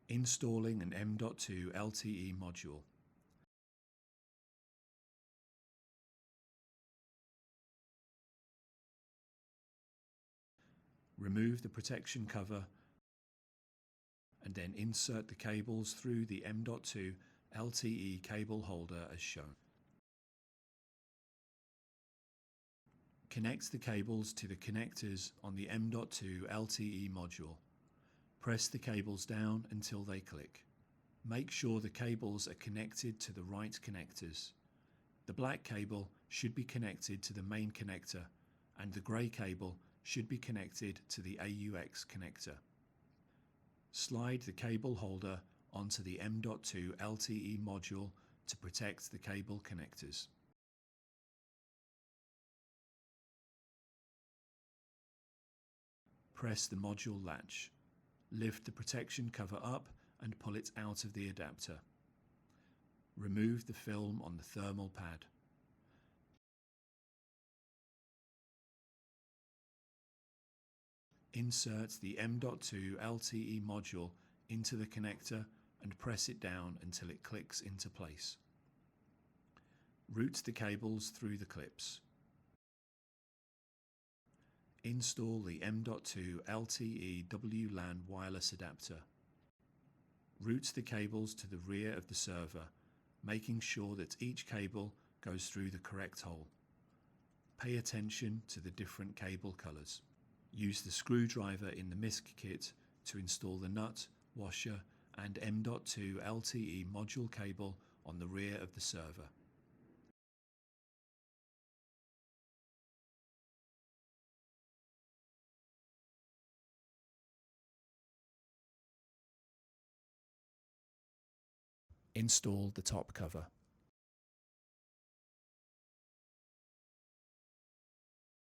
Installing an M.2 LTE module. Remove the protection cover and then insert the cables through the M.2 LTE cable holder as shown. Connect the cables to the connectors on the M.2 LTE module. Press the cables down until they click. Make sure the cables are connected to the right connectors. The black cable should be connected to the main connector and the grey cable should be connected to the AUX connector. Slide the cable holder onto the M.2 LTE module to protect the cable connectors. Press the module latch. Lift the protection cover up and pull it out of the adapter. Remove the film on the thermal pad. Insert the M.2 LTE module into the connector and press it down until it clicks into place. Route the cables through the clips. Install the M.2 LTE WLAN wireless adapter. Route the cables to the rear of the server, making sure that each cable goes through the correct hole. Pay attention to the different cable colors. Use the screwdriver in the MISC kit to install the nut, washer and M.2 LTE module cable on the rear of the server. Install the top cover.